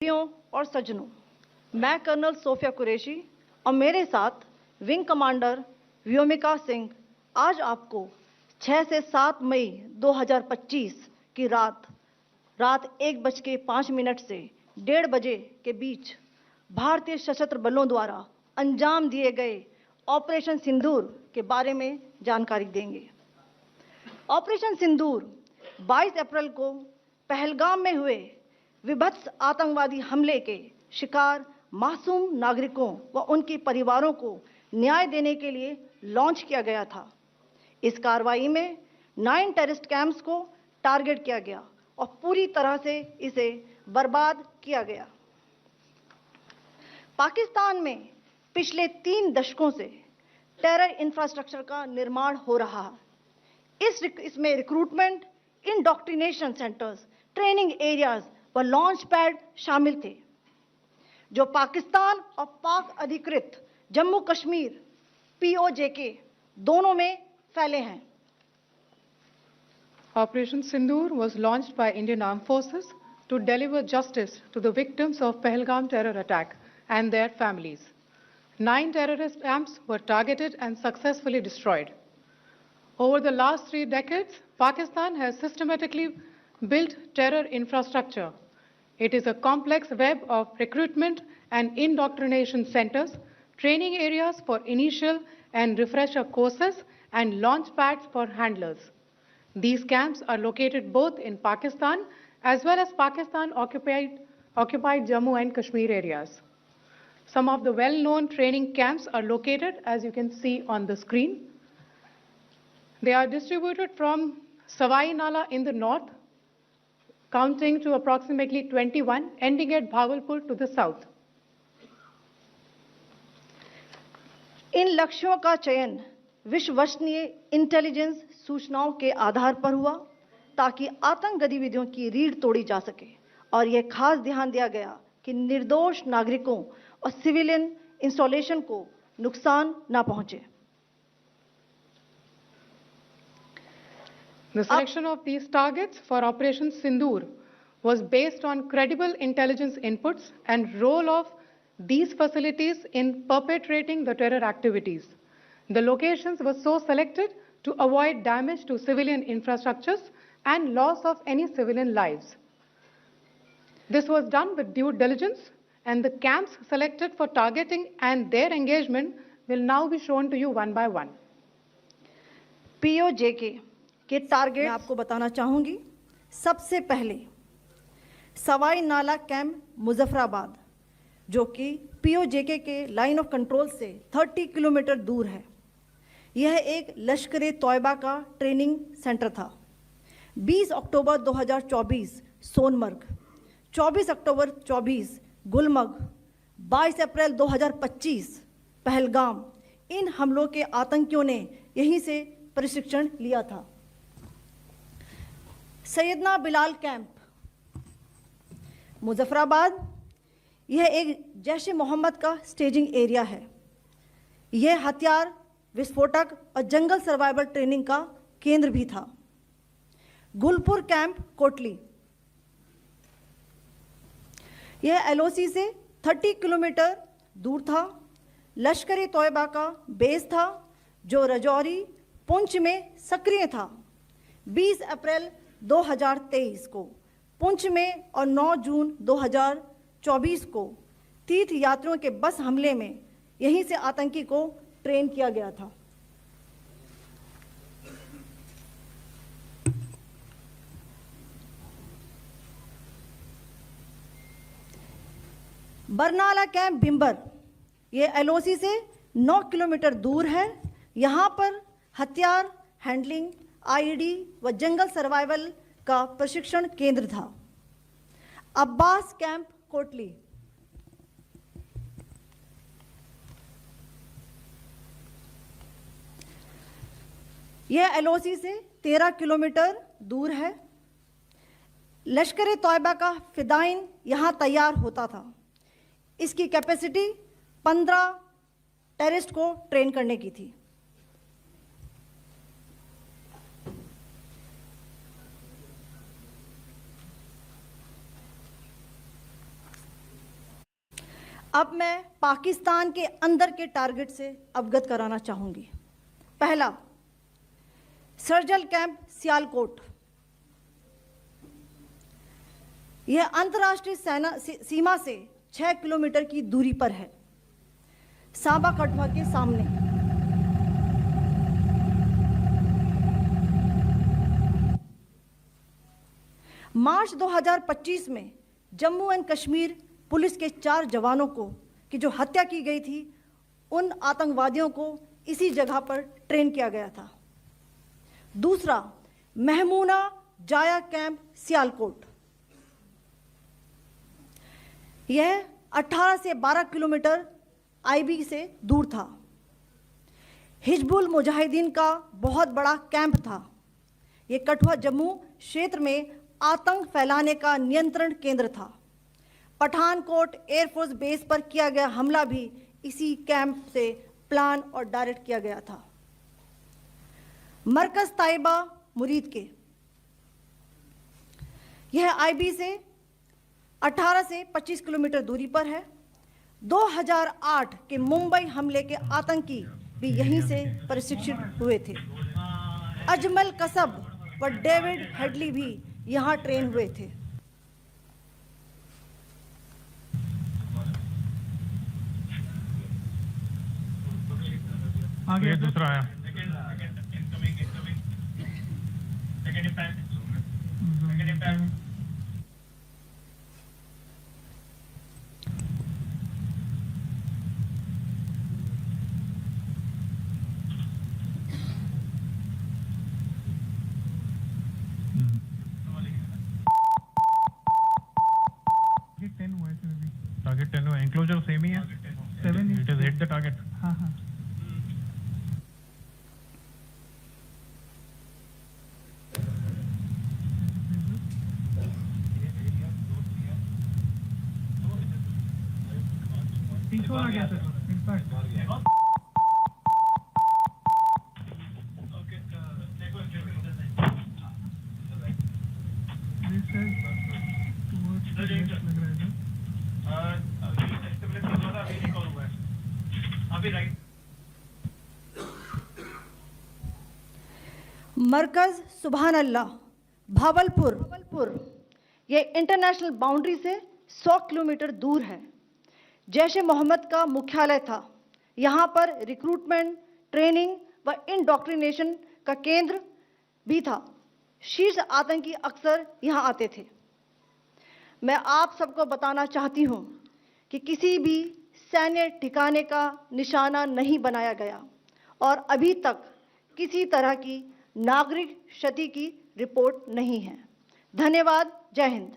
भाइयों और सज्जनों, मैं कर्नल सोफिया कुरैशी और मेरे साथ विंग कमांडर व्योमिका सिंह आज आपको 6 से 7 मई 2025 की रात 1:05 से 1:30 बजे के बीच भारतीय सशस्त्र बलों द्वारा अंजाम दिए गए ऑपरेशन सिंदूर के बारे में जानकारी देंगे। ऑपरेशन सिंदूर 22 अप्रैल को पहलगाम में हुए विभत्स आतंकवादी हमले के शिकार मासूम नागरिकों व उनके परिवारों को न्याय देने के लिए लॉन्च किया गया था। इस कार्रवाई में 9 टेररिस्ट कैंप्स को टारगेट किया गया और पूरी तरह से इसे बर्बाद किया गया। पाकिस्तान में पिछले 3 दशकों से टेरर इंफ्रास्ट्रक्चर का निर्माण हो रहा है। इसमें recruitment, indoctrination centres, training areas व लॉन्च पैड शामिल थे, जो पाकिस्तान और पाक अधिकृत जम्मू कश्मीर POJK दोनों में फैले हैं। Operation Sindoor was launched by Indian Armed Forces to deliver justice to the victims of Pahalgam terror attack and their families. 9 terrorist camps were targeted and successfully destroyed. Over the last 3 decades, Pakistan has systematically built terror infrastructure. It is a complex web of recruitment and indoctrination centers, training areas for initial and refresher courses, and launch pads for handlers. These camps are located both in Pakistan as well as Pakistan-occupied Jammu and Kashmir areas. Some of the well-known training camps are located, as you can see on the screen. They are distributed from Savai Nala in the north, counting to approximately 21, ending at Bhagalpur to the south. इन लक्ष्यों का चयन विश्वसनीय intelligence सूचनाओं के आधार पर हुआ ताकि आतंक गतिविधियों की रीढ़ तोड़ी जा सके, और यह खास ध्यान दिया गया कि निर्दोष नागरिकों और सिविलियन इंस्टॉलेशन को नुकसान न पहुंचे। The selection of these targets for Operation Sindoor was based on credible intelligence inputs and role of these facilities in perpetrating the terror activities. The locations were so selected to avoid damage to civilian infrastructures and loss of any civilian lives. This was done with due diligence, and the camps selected for targeting and their engagement will now be shown to you one by one. POJK के target मैं आपको बताना चाहूंगी। सबसे पहले सवाई नाला camp Muzaffarabad, जो कि POJK के लाइन ऑफ कंट्रोल से 30 किलोमीटर दूर है। यह एक लश्कर तौयबा का ट्रेनिंग सेंटर था। 20 अक्टूबर 2024 सोनमर्ग, 24 अक्टूबर 24 गुलमर्ग, 22 अप्रैल 2025 पहलगाम, इन हमलों के आतंकियों ने यहीं से प्रशिक्षण लिया था। सैयदना बिलाल कैंप मुजफ्फराबाद, यह एक जैश ए मोहम्मद का स्टेजिंग एरिया है। यह हथियार, विस्फोटक और जंगल सर्वाइवल ट्रेनिंग का केंद्र भी था। गुलपुर कैंप कोटली, यह LOC से 30 किलोमीटर दूर था। लश्कर तौयबा का बेस था, जो रजौरी, पुंछ में सक्रिय था। 20 अप्रैल 2023 को पुंछ में और 9 जून 2024 को तीर्थ यात्रियों के बस हमले में यहीं से आतंकी को ट्रेन किया गया था। बरनाला कैंप भिंबर, ये LOC से 9 किलोमीटर दूर है। यहाँ पर हथियार, हैंडलिंग, IED व जंगल सर्वाइवल का प्रशिक्षण केंद्र था। अब्बास कैंप कोटली, यह LOC से 13 किलोमीटर दूर है। लश्कर तौयबा का फिदाइन यहाँ तैयार होता था। इसकी कैपेसिटी 15 टेररिस्ट को ट्रेन करने की थी। अब मैं पाकिस्तान के अंदर के टारगेट से अवगत कराना चाहूंगी। पहला, सर्जिकल कैंप सियालकोट। यह अंतर्राष्ट्रीय सीमा से 6 किलोमीटर की दूरी पर है, सांबा कठुआ के सामने। मार्च 2025 में जम्मू एंड कश्मीर पुलिस के 4 जवानों को की जो हत्या की गई थी, उन आतंकवादियों को इसी जगह पर ट्रेन किया गया था। दूसरा, महमूना जाया कैंप सियालकोट। यह 18 से 12 किलोमीटर आईबी से दूर था। हिजबुल मुजाहिदीन का बहुत बड़ा कैंप था। यह कठुआ जम्मू क्षेत्र में आतंक फैलाने का नियंत्रण केंद्र था। पठानकोट एयरफोर्स बेस पर किया गया हमला भी इसी कैंप से प्लान और डायरेक्ट किया गया था। मरकज ताइबा मुरीद के, यह आईबी से 18 से 25 किलोमीटर दूरी पर है। 2008 के मुंबई हमले के आतंकी भी यहीं से प्रशिक्षित हुए थे। अजमल कसब व डेविड हेडली भी यहां ट्रेन हुए थे। आगे दूसरा आया। टारगेट 10 हुआ, एंक्लोजर सेम ही है। 7 it is hit the target. हाँ हाँ। आ गया सर, इनफैक्ट मरकज सुभान अल्लाह भावलपुर, यह इंटरनेशनल बाउंड्री से 100 किलोमीटर दूर है। जैश ए मोहम्मद का मुख्यालय था। यहाँ पर रिक्रूटमेंट, ट्रेनिंग व इंडॉक्ट्रिनेशन का केंद्र भी था। शीर्ष आतंकी अक्सर यहाँ आते थे। मैं आप सबको बताना चाहती हूँ कि किसी भी सैन्य ठिकाने का निशाना नहीं बनाया गया और अभी तक किसी तरह की नागरिक क्षति की रिपोर्ट नहीं है। धन्यवाद। जय हिंद।